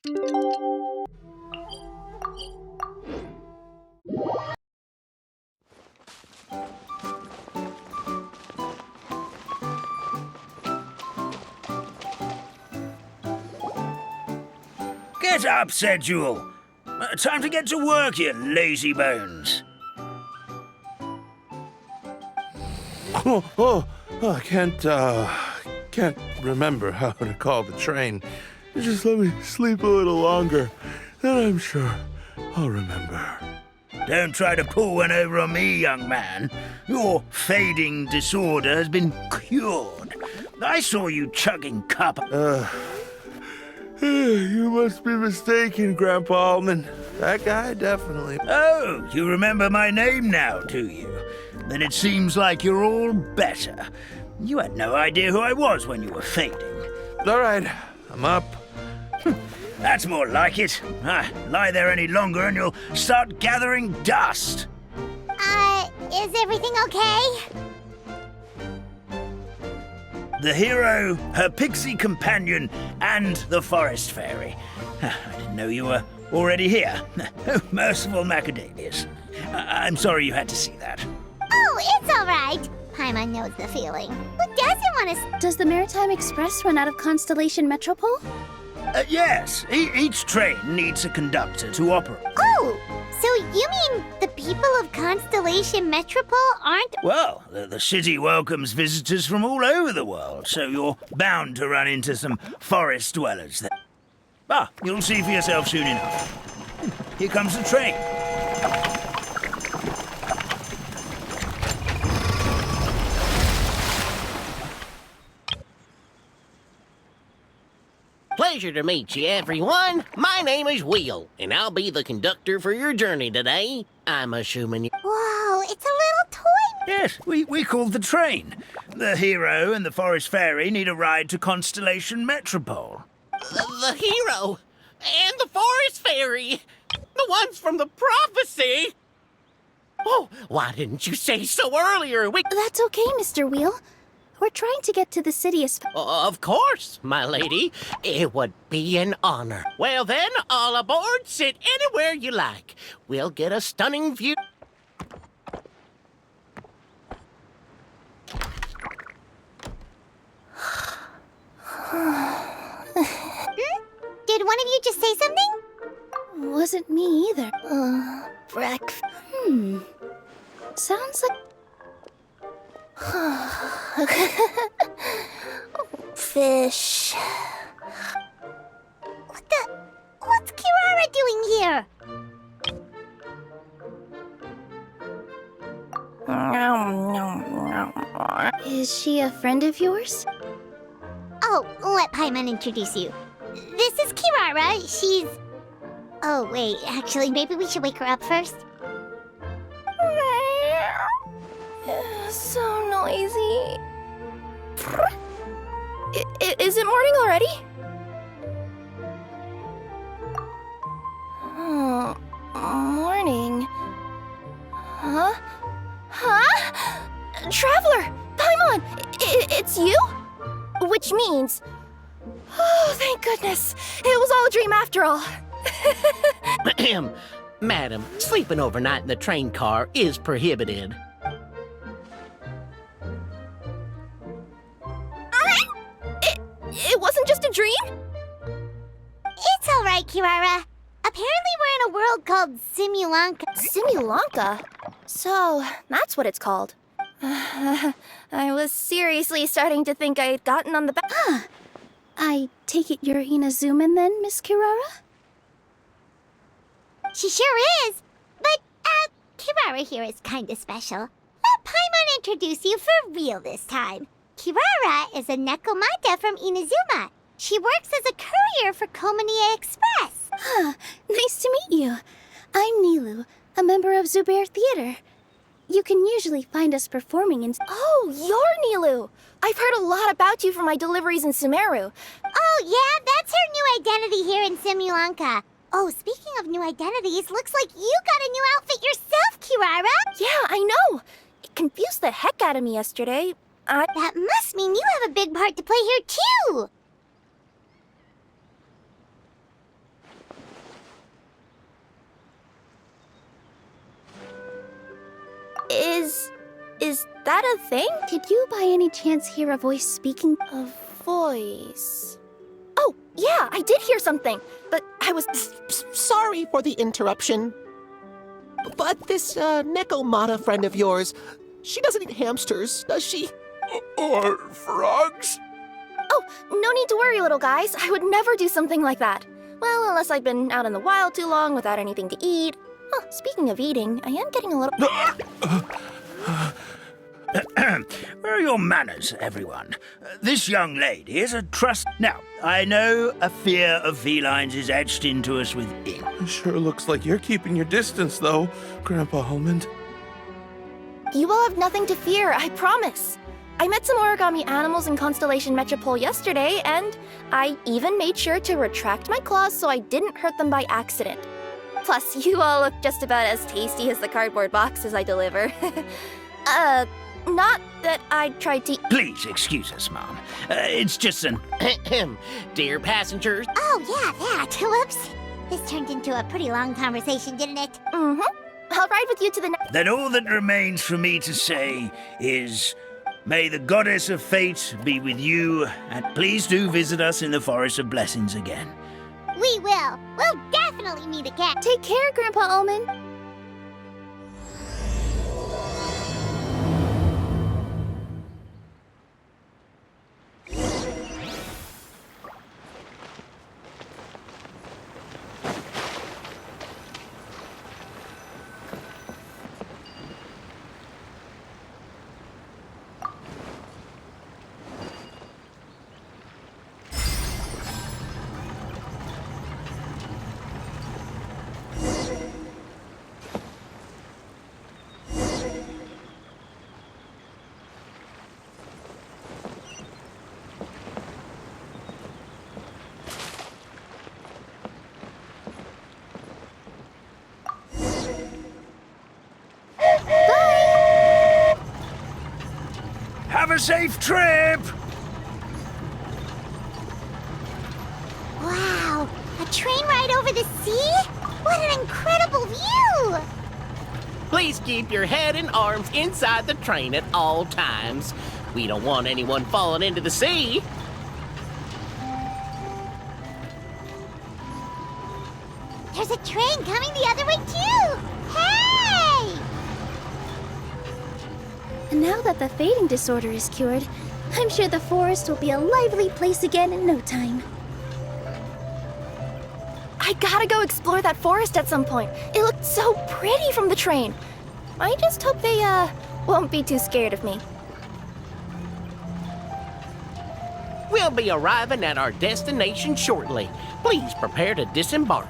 Get up, said Jewel. Time to get to work, you lazy bones. I can't remember how to call the train. Just let me sleep a little longer, then I'm sure I'll remember. Don't try to pull one over on me, young man. Your fading disorder has been cured. I saw you chugging cup. You must be mistaken, Grandpa Allman. That guy definitely... Oh, you remember my name now, do you? Then it seems like you're all better. You had no idea who I was when you were fading. All right, I'm up. That's more like it. Lie there any longer and you'll start gathering dust. Is everything okay? The hero, her pixie companion, and the forest fairy. I didn't know you were already here. Oh, merciful macadamias. I'm sorry you had to see that. Oh, it's all right. Paimon knows the feeling. Who doesn't want to... Does the Maritime Express run out of Constellation Metropole? Yes, each train needs a conductor to operate. Oh, so you mean the people of Constellation Metropole aren't... Well, the city welcomes visitors from all over the world, so you're bound to run into some forest dwellers there. You'll see for yourself soon enough. Here comes the train. Pleasure to meet you, everyone. My name is Will, and I'll be the conductor for your journey today. I'm assuming you... Whoa, it's a little toy... Yes, we called the train. The hero and the forest fairy need a ride to Constellation Metropole. The hero and the forest fairy. The ones from the prophecy. Oh, why didn't you say so earlier? That's okay, Mr. Wheel. We're trying to get to the city as... Of course, my lady. It would be an honor. Well then, all aboard. Sit anywhere you like. We'll get a stunning view. Did one of you just say something? Wasn't me either. Breakfast. Sounds like... Fish. What's Kirara doing here? Is she a friend of yours? Oh, let Paimon introduce you. This is Kirara. She's... Oh, wait. Actually, maybe we should wake her up first. So noisy. Is it morning already? Oh, morning. Huh? Traveler! Paimon! It's you? Which means... Oh, thank goodness. It was all a dream after all. Madam, sleeping overnight in the train car is prohibited. It wasn't just a dream? It's all right, Kirara. Apparently we're in a world called Simulanka. Simulanka? So, that's what it's called. I was seriously starting to think I had gotten on the back. I take it you're Inazuman then, Miss Kirara? She sure is. But, Kirara here is kinda special. Let Paimon introduce you for real this time. Kirara is a Nekomata from Inazuma. She works as a courier for Komanie Express. Nice to meet you. I'm Nilu, a member of Zubair Theater. You can usually find us performing in... Oh, you're Nilu! I've heard a lot about you from my deliveries in Sumeru. Oh, yeah? That's her new identity here in Simulanka. Oh, speaking of new identities, looks like you got a new outfit yourself, Kirara! Yeah, I know! It confused the heck out of me yesterday. That must mean you have a big part to play here, too! Is that a thing? Did you by any chance hear a voice speaking? A voice. Oh, yeah, I did hear something, but I was. Sorry for the interruption. But this Nekomata friend of yours, she doesn't eat hamsters, does she? Or frogs? Oh, no need to worry, little guys. I would never do something like that. Well, unless I've been out in the wild too long without anything to eat. Oh, speaking of eating, I am getting a little. Where are your manners, everyone? This young lady is a trust. Now, I know a fear of felines is etched into us with ink. It sure looks like you're keeping your distance, though, Grandpa Almond. You will have nothing to fear, I promise. I met some origami animals in Constellation Metropole yesterday, and I even made sure to retract my claws so I didn't hurt them by accident. Plus, you all look just about as tasty as the cardboard boxes I deliver. Not that I tried to. Please excuse us, Mom. It's just an. Dear passengers, Oh, yeah, that. Whoops. This turned into a pretty long conversation, didn't it? Mm-hmm. I'll ride with you to the next. Then all that remains for me to say is, may the goddess of fate be with you, and please do visit us in the Forest of Blessings again. We will. We'll definitely meet again. Take care, Grandpa Almond. Have a safe trip! Wow, a train ride over the sea? What an incredible view! please keep your head and arms inside the train at all times. We don't want anyone falling into the sea. There's a train coming the other way, too! Hey! And now that the fading disorder is cured, I'm sure the forest will be a lively place again in no time. I gotta go explore that forest at some point. It looked so pretty from the train. I just hope they, won't be too scared of me. We'll be arriving at our destination shortly. Please prepare to disembark.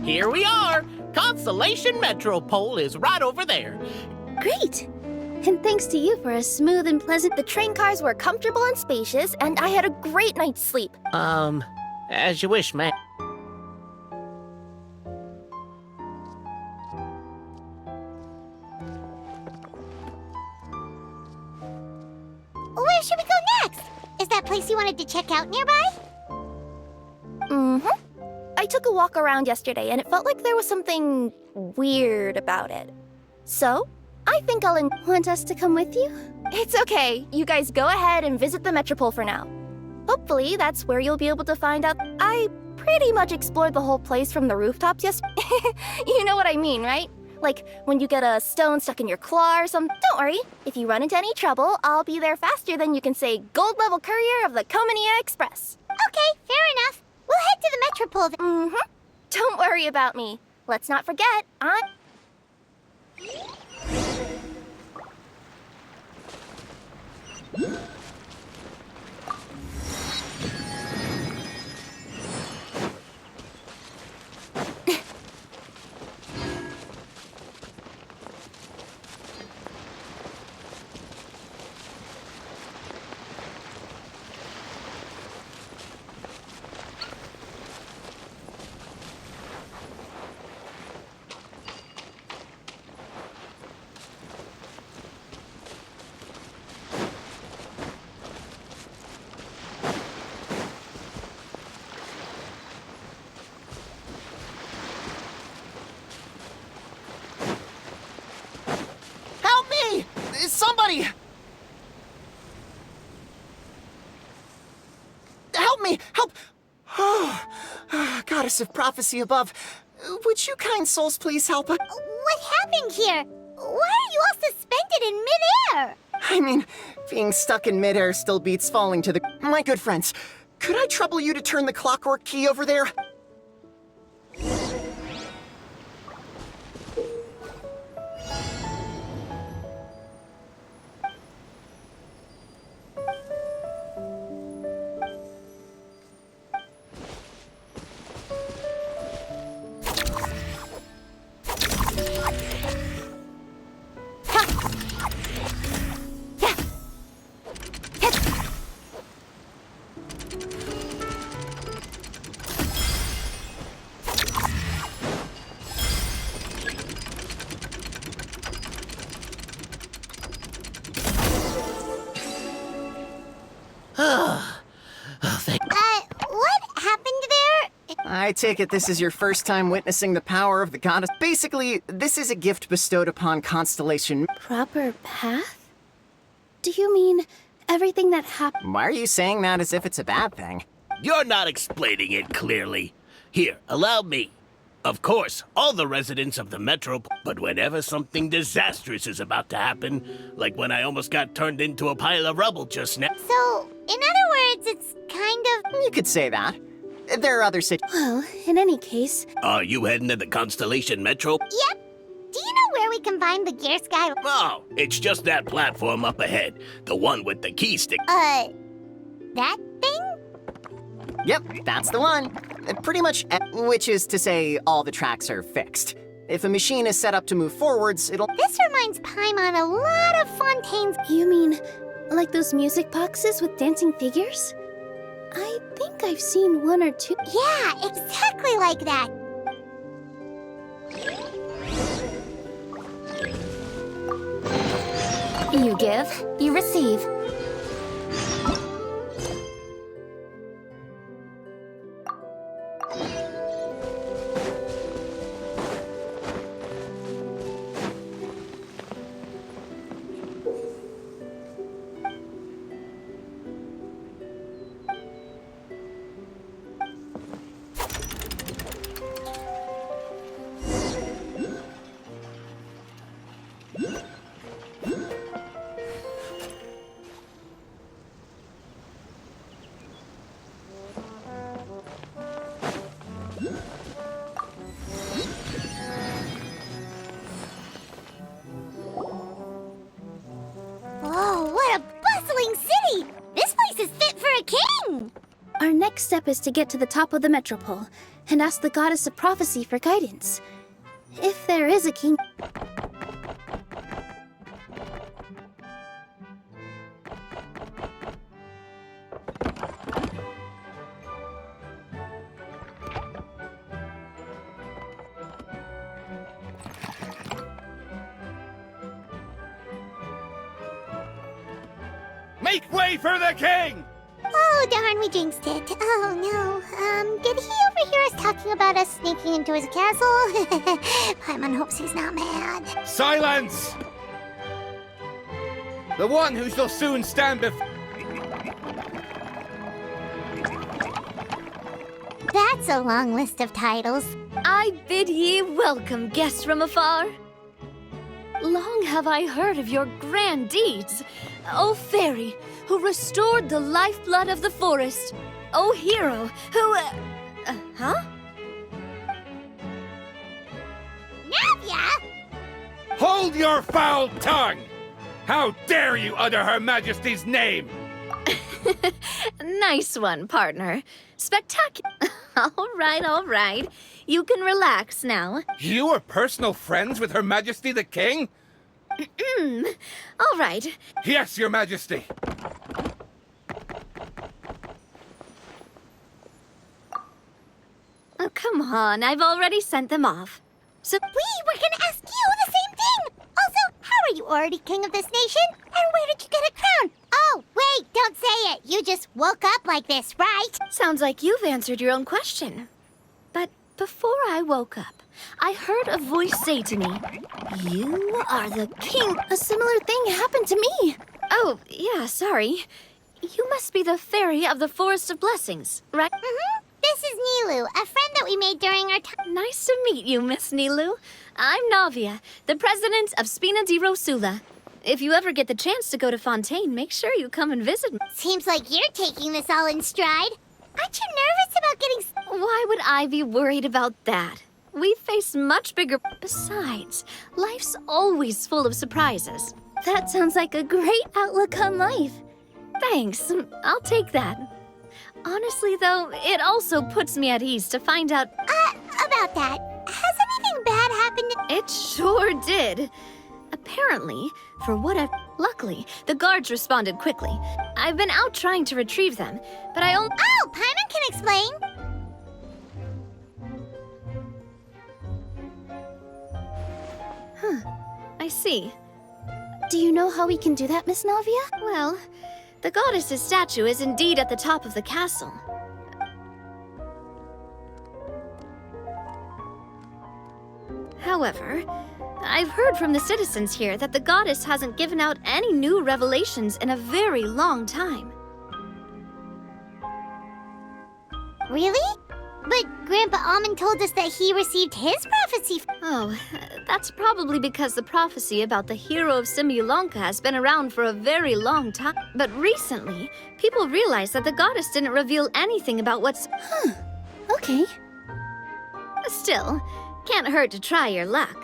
Here we are! Constellation Metropole is right over there. Great! And thanks to you for a smooth and pleasant... The train cars were comfortable and spacious, and I had a great night's sleep. As you wish, ma'am. Where should we go next? Is that place you wanted to check out nearby? Mm-hmm. I took a walk around yesterday, and it felt like there was something weird about it. So, I think I'll Want us to come with you? It's okay. You guys go ahead and visit the Metropole for now. Hopefully, that's where you'll be able to find out. I pretty much explored the whole place from the rooftops You know what I mean, right? Like when you get a stone stuck in your claw or something. Don't worry. If you run into any trouble, I'll be there faster than you can say gold-level courier of the Komania Express. Okay, fair enough. We'll head to the Metropole then. Mm-hmm. Don't worry about me. Let's not forget, I'm... goddess of prophecy above, would you kind souls please help us? What happened here? Why are you all suspended in midair? I mean, being stuck in midair still beats falling to the... My good friends, could I trouble you to turn the clockwork key over there? What happened there? I take it this is your first time witnessing the power of the goddess. Basically, this is a gift bestowed upon Constellation. Proper path? Do you mean everything that happened? Why are you saying that as if it's a bad thing? You're not explaining it clearly. Here, allow me. Of course, all the residents of the metro, but whenever something disastrous is about to happen, like when I almost got turned into a pile of rubble just now. So, in other words, it's kind of... You could say that. There are other Well, in any case, Are you heading to the Constellation Metro? Yep. Do you know where we can find the Gear Sky? Oh, it's just that platform up ahead. The one with the key stick. That thing? Yep, that's the one. Pretty much, which is to say, all the tracks are fixed. If a machine is set up to move forwards, it'll... This reminds Paimon a lot of Fontaine's... you mean like those music boxes with dancing figures? I think I've seen one or two. Yeah, exactly like that. You give, you receive. Oh, what a bustling city! This place is fit for a king! Our next step is to get to the top of the metropole and ask the goddess of prophecy for guidance. If there is a king... Make way for the king! Oh, darn, we jinxed it. Oh, no. Did he overhear us talking about us sneaking into his castle? Paimon hopes he's not mad. Silence! The one who shall soon stand before... That's a long list of titles. I bid ye welcome, guests from afar. Long have I heard of your grand deeds, O fairy, who restored the lifeblood of the forest. O hero, who... huh? Navia! Hold your foul tongue! How dare you utter Her Majesty's name? Nice one, partner. Spectacular. All right. You can relax now. You are personal friends with Her Majesty the King? All right. Yes, Your Majesty. Oh, come on. I've already sent them off. So, We were gonna ask you the same thing! Also, how are you already king of this nation? And where did you get a crown? Oh, wait, don't say it. You just woke up like this, right? sounds like you've answered your own question. But before I woke up, I heard a voice say to me, "You are the king." A similar thing happened to me. Oh, yeah, sorry. You must be the fairy of the Forest of Blessings, right? Mm-hmm. This is Nilu, a friend that we made during our time. Nice to meet you, Miss Nilu. I'm Navia, the president of Spina di Rosula. If you ever get the chance to go to Fontaine, make sure you come and visit me. Seems like you're taking this all in stride. Aren't you nervous about getting... Why would I be worried about that? We face much bigger... Besides, life's always full of surprises. That sounds like a great outlook on life. Thanks, I'll take that. Honestly, though, it also puts me at ease to find out... About that, has anything bad happened? It sure did. Apparently, for what Luckily, the guards responded quickly. I've been out trying to retrieve them, but I only... Oh, Paimon can explain. I see. Do you know how we can do that, Miss Navia? Well, the goddess's statue is indeed at the top of the castle. However, I've heard from the citizens here that the goddess hasn't given out any new revelations in a very long time. Really? But Grandpa Almond told us that he received his prophecy. Oh, that's probably because the prophecy about the hero of Simulanka has been around for a very long time. But recently, people realized that the goddess didn't reveal anything about what's... Okay. Still, can't hurt to try your luck.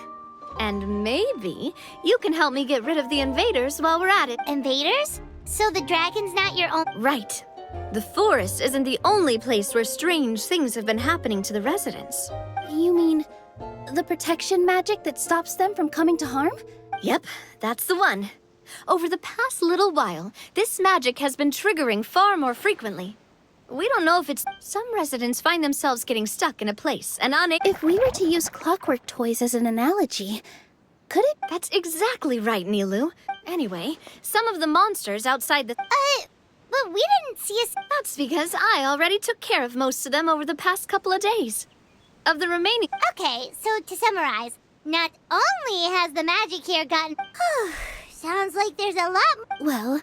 And maybe you can help me get rid of the invaders while we're at it. Invaders? So the dragon's not your own... Right. The forest isn't the only place where strange things have been happening to the residents. You mean the protection magic that stops them from coming to harm? Yep, that's the one. Over the past little while, this magic has been triggering far more frequently. We don't know if it's... Some residents find themselves getting stuck in a place and unable... If we were to use clockwork toys as an analogy, could it... That's exactly right, Nilu. Anyway, some of the monsters outside the... But we didn't see us... That's because I already took care of most of them over the past couple of days. Of the remaining... Okay, so to summarize, not only has the magic here gotten... Sounds like there's a lot... Well,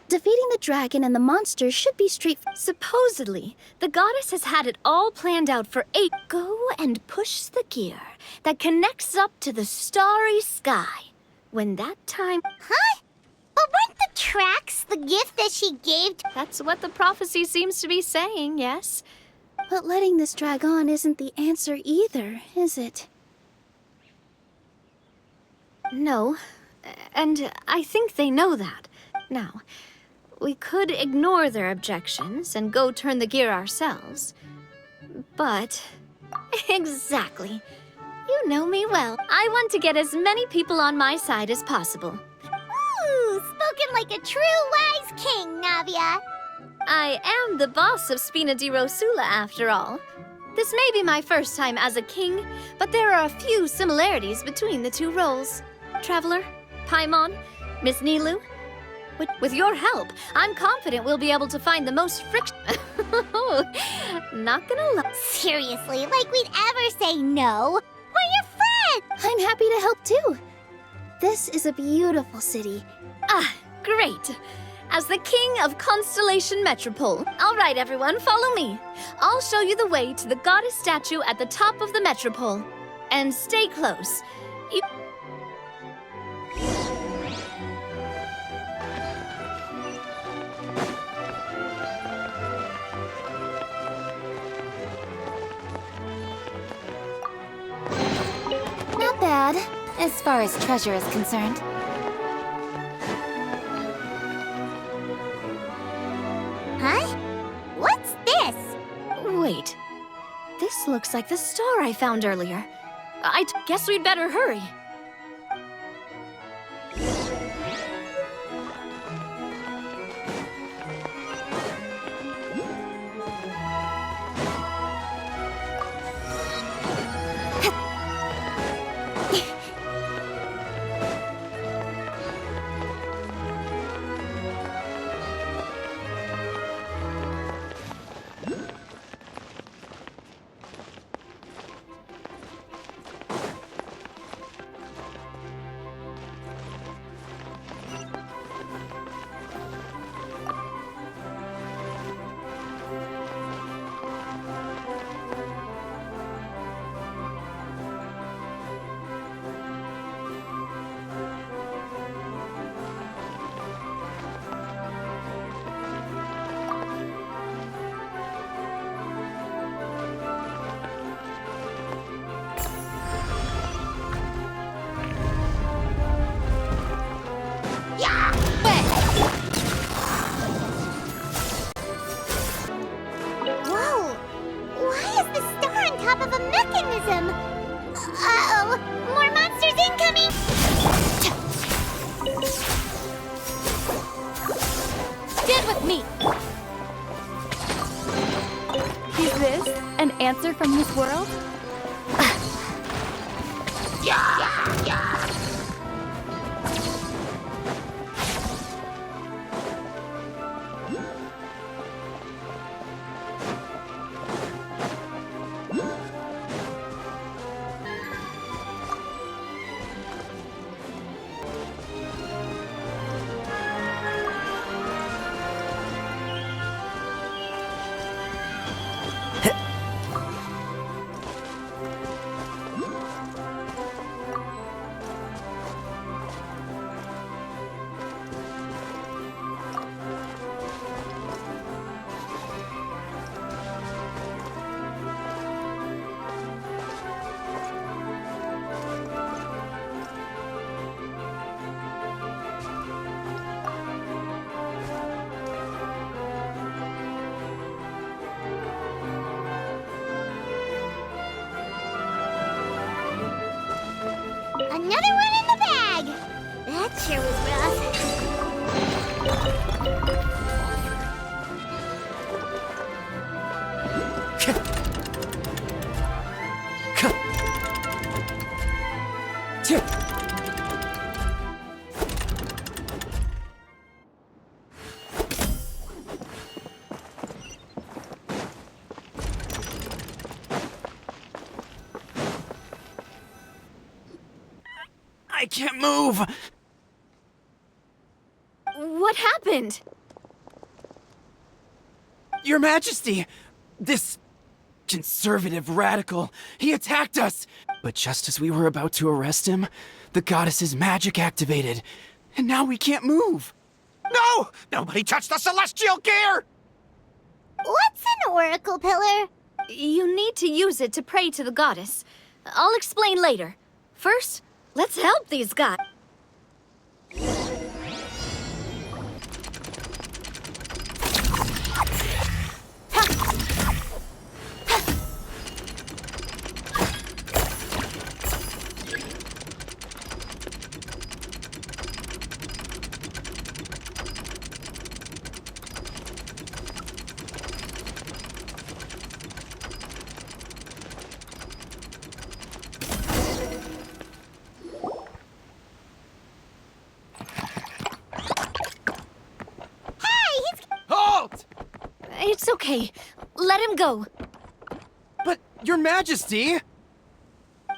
defeating the dragon and the monsters should be Supposedly, the goddess has had it all planned out for 8. Go and push the gear that connects up to the starry sky. When that time... Huh? But weren't the tracks the gift that she gave to... That's what the prophecy seems to be saying, yes. But letting this drag on isn't the answer either, is it? No, and I think they know that. Now, we could ignore their objections and go turn the gear ourselves. But... Exactly. You know me well. I want to get as many people on my side as possible. Ooh, spoken like a true wise king, Navia. I am the boss of Spina di Rosula, after all. This may be my first time as a king, but there are a few similarities between the two roles. Traveler, Paimon, Miss Nilu. With your help, I'm confident we'll be able to find the most friction... Not gonna lie. Seriously, like we'd ever say no. We're your friends! I'm happy to help too. This is a beautiful city. Ah, great. As the king of Constellation Metropole. All right, everyone, follow me. I'll show you the way to the goddess statue at the top of the metropole. And stay close. Not bad, as far as treasure is concerned. Huh? What's this? Wait. This looks like the star I found earlier. I guess we'd better hurry. chasm. Uh-oh, more monsters incoming! Get with me! Is this an answer from this world? Another one in the bag! That sure was rough. I can't move! What happened? Your Majesty! This conservative radical, he attacked us! But just as we were about to arrest him, the goddess's magic activated, and now we can't move! No! Nobody touched the celestial gear! What's an oracle pillar? You need to use it to pray to the goddess. I'll explain later. First, let's help these guys. Halt! It's okay. Let him go. But, Your Majesty!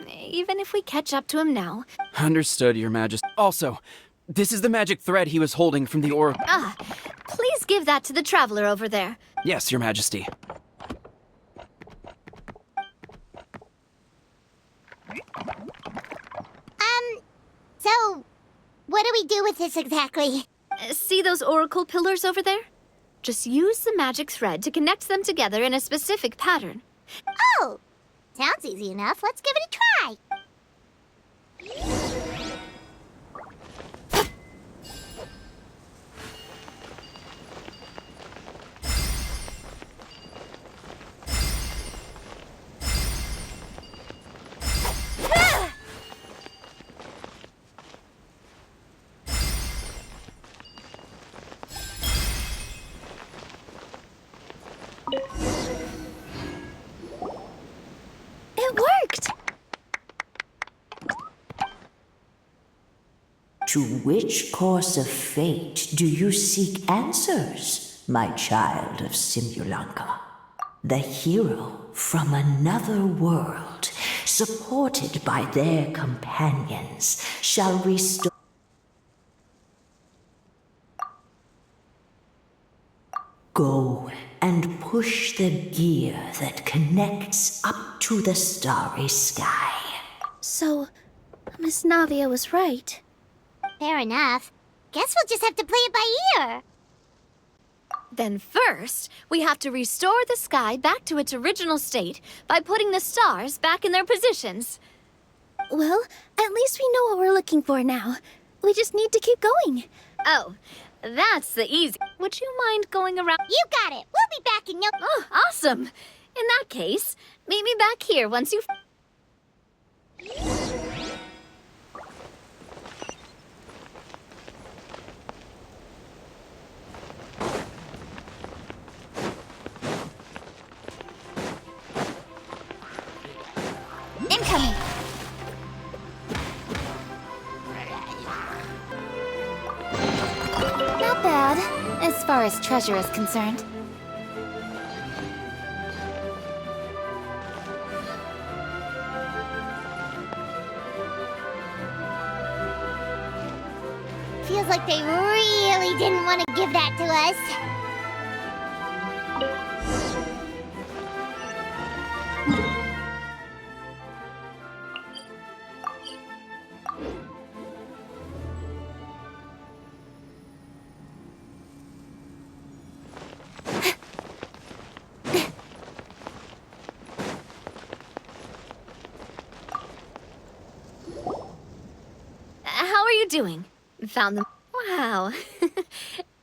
Even if we catch up to him now. Understood, Your Majesty. Also, this is the magic thread he was holding from the oracle. Ah, please give that to the traveler over there. Yes, Your Majesty. So, what do we do with this exactly? See those oracle pillars over there? Just use the magic thread to connect them together in a specific pattern. Oh, sounds easy enough. Let's give it a try. It worked! To which course of fate do you seek answers, my child of Simulanka? The hero from another world, supported by their companions, shall restore. Go and push the gear that connects up to the starry sky. So, Miss Navia was right. Fair enough. Guess we'll just have to play it by ear. Then first, we have to restore the sky back to its original state by putting the stars back in their positions. Well, at least we know what we're looking for now. We just need to keep going. Oh, that's the easy. Would you mind going around? You got it. We'll be back in no... Oh, awesome. In that case, meet me back here once you've... Incoming! Not bad, as far as treasure is concerned. Feels like they really didn't want to give that to us. How are you doing? Found them. Wow.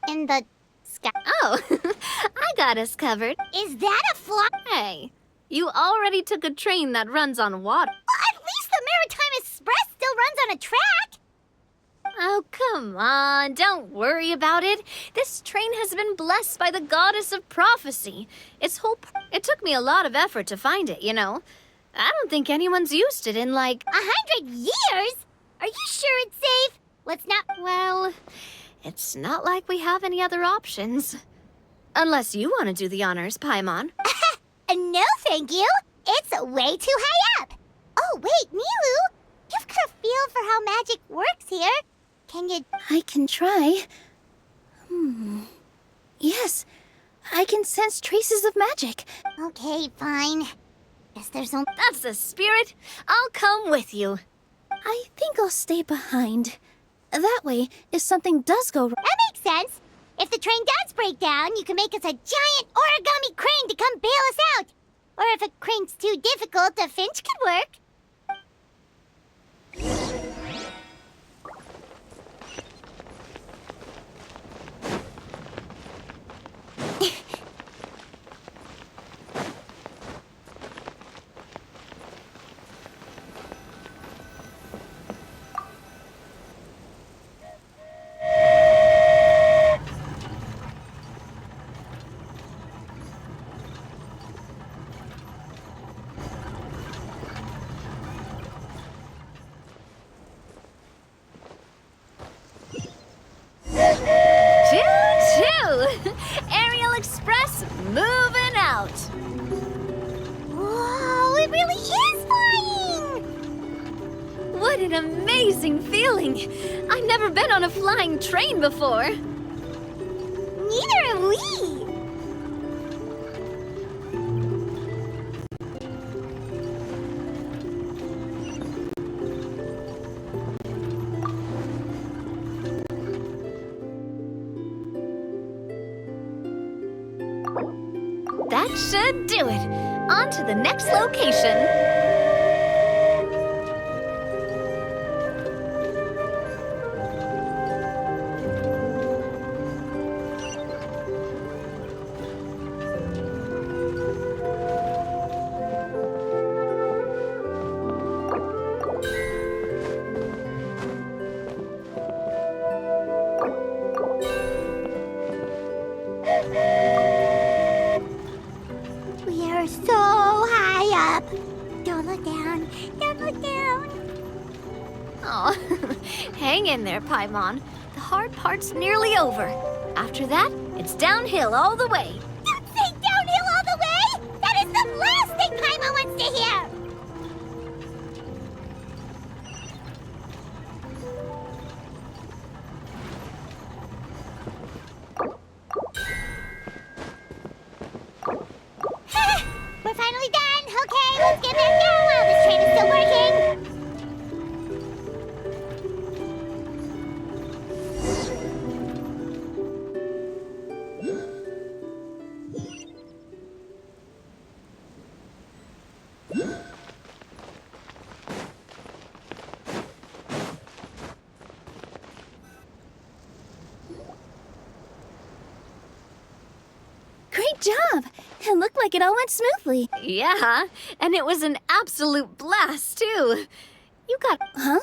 In the sky. Oh, I got us covered. Is that a fly? Hey, you already took a train that runs on water. Well, at least the Maritime Express still runs on a track. Oh, come on. Don't worry about it. This train has been blessed by the goddess of prophecy. It took me a lot of effort to find it, you know. I don't think anyone's used it in, like... 100 years? Are you sure it's safe? Let's not... Well, it's not like we have any other options. Unless you want to do the honors, Paimon. No, thank you. It's way too high up. Oh, wait, Nilu. You've got a feel for how magic works here. Can you... I can try. Yes, I can sense traces of magic. Okay, fine. Guess there's only... That's the spirit. I'll come with you. I think I'll stay behind. That way, if something does go wrong... That makes sense. If the train does break down, you can make us a giant origami crane to come bail us out. Or if a crane's too difficult, a finch could work. Choo-choo! Aerial Express moving out. Whoa, it really is flying! What an amazing feeling. I've never been on a flying train before. Neither have we. That should do it. On to the next location. We are so high up. Don't look down. Don't look down. Oh, hang in there, Paimon. The hard part's nearly over. After that, it's downhill all the way. Don't say downhill all the way! That is the last thing Paimon wants to hear! We're finally done! Okay, let's get back down while this train is still working! Great job! It looked like it all went smoothly. Yeah, and it was an absolute blast, too. You got... Huh?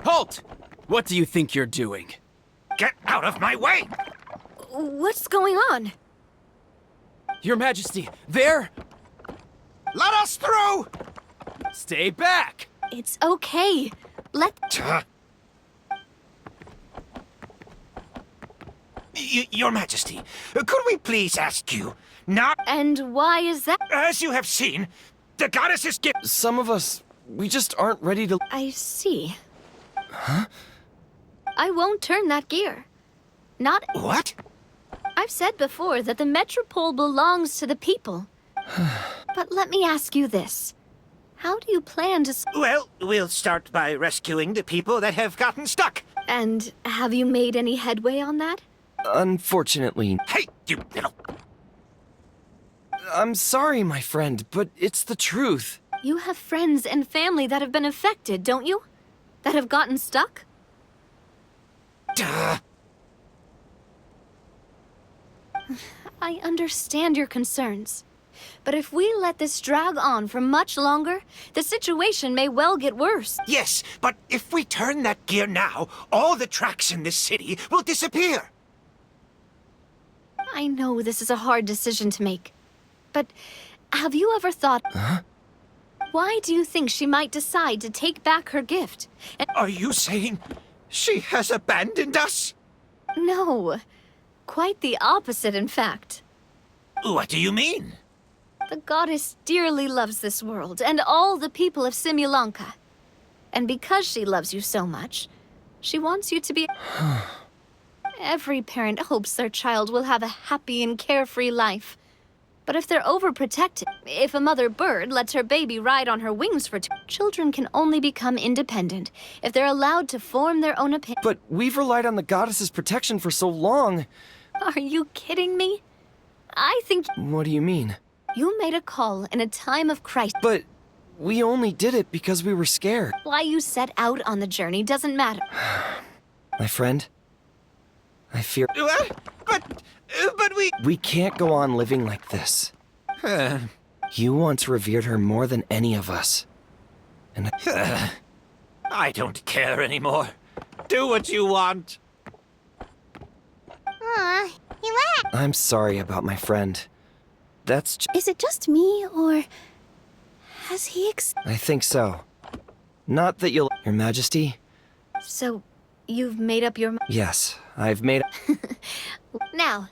Halt! What do you think you're doing? Get out of my way! What's going on? Your Majesty, there! Let us through! Stay back! It's okay. Let... Your Majesty, could we please ask you not... And why is that? As you have seen, the goddess's gift... Some of us, we just aren't ready to... I see. Huh? I won't turn that gear. Not... What? I've said before that the Metropole belongs to the people. But let me ask you this. How do you plan to... Well, we'll start by rescuing the people that have gotten stuck. And have you made any headway on that? Unfortunately... Hey, you little... I'm sorry, my friend, but it's the truth. You have friends and family that have been affected, don't you? That have gotten stuck? Duh. I understand your concerns. But if we let this drag on for much longer, the situation may well get worse. Yes, but if we turn that gear now, all the tracks in this city will disappear. I know this is a hard decision to make. But have you ever thought... Huh? Why do you think she might decide to take back her gift? Are you saying she has abandoned us? No. Quite the opposite, in fact. What do you mean? The goddess dearly loves this world and all the people of Simulanka. And because she loves you so much, she wants you to be... Every parent hopes their child will have a happy and carefree life. But if they're overprotected, if a mother bird lets her baby ride on her wings for children can only become independent if they're allowed to form their own opinion. But we've relied on the goddess's protection for so long. Are you kidding me? I think... What do you mean? You made a call in a time of crisis. But we only did it because we were scared. Why you set out on the journey doesn't matter. My friend, I fear... But we... We can't go on living like this. You once revered her more than any of us. And I don't care anymore. Do what you want. Aw, he left. I'm sorry about my friend. That's Is it just me, or has he I think so. Not that you'll... Your Majesty? So, you've made up your... Yes, I've made... Now,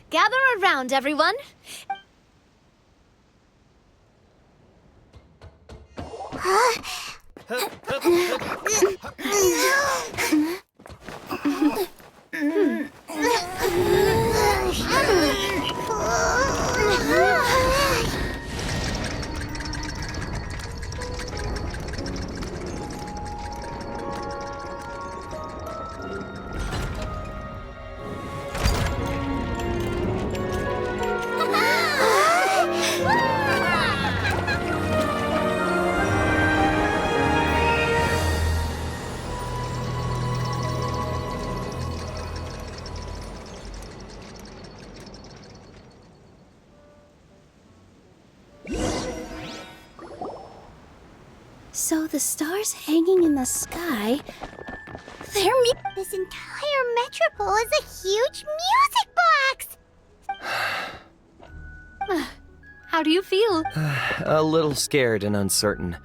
gather around, everyone. So the stars hanging in the sky, they're This entire metropole is a huge music box! How do you feel? A little scared and uncertain.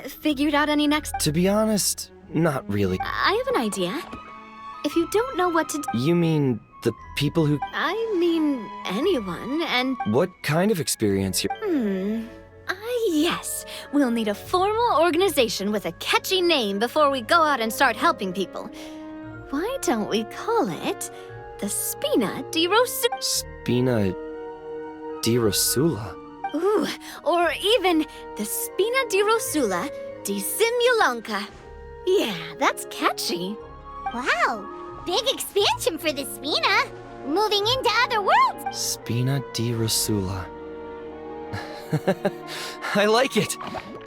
Figured out any next... To be honest, not really. I have an idea. If you don't know what to do... You mean the people who... I mean anyone, and... What kind of experience you... Yes. We'll need a formal organization with a catchy name before we go out and start helping people. Why don't we call it the Spina di Rosula? Spina di Rosula? Ooh, or even the Spina di Rosula di Simulanka. Yeah, that's catchy. Wow, big expansion for the Spina. Moving into other worlds. Spina di Rosula. I like it.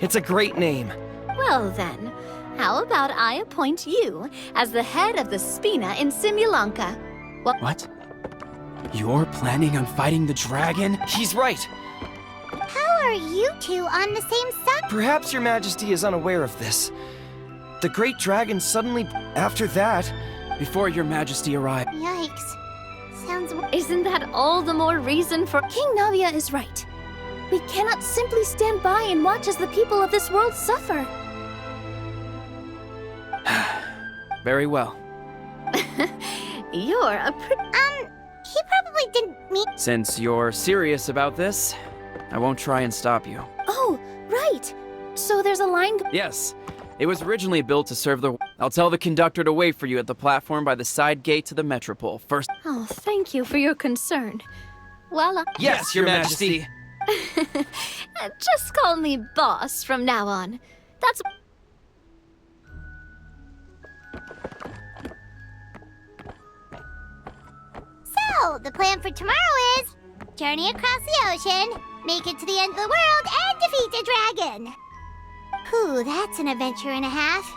It's a great name. Well then, how about I appoint you as the head of the Spina in Simulanka? What? You're planning on fighting the dragon? He's right! How are you two on the same side? Perhaps your majesty is unaware of this. The great dragon suddenly, after that, Before your majesty arrived. Yikes. Sounds... Isn't that all the more reason for... King Navia is right. We cannot simply stand by and watch as the people of this world suffer. Very well. You're a he probably didn't mean... Since you're serious about this, I won't try and stop you. Oh, right. So there's a line... Yes, it was originally built to serve the... I'll tell the conductor to wait for you at the platform by the side gate to the Metropole. First... Oh, thank you for your concern. Well, Yes, your majesty! just call me boss from now on. That's... So, the plan for tomorrow is... journey across the ocean, make it to the end of the world, and defeat a dragon. Whew, that's an adventure and a half.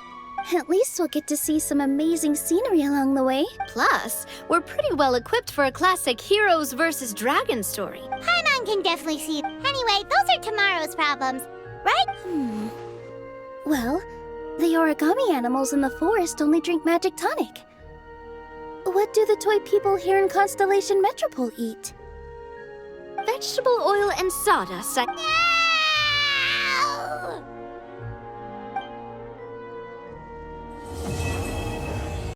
At least we'll get to see some amazing scenery along the way. Plus, we're pretty well equipped for a classic heroes versus dragon story. Paimon can definitely see... Anyway, those are tomorrow's problems, right? Well, the origami animals in the forest only drink magic tonic. What do the toy people here in Constellation Metropole eat? Vegetable oil and sawdust. Yeah!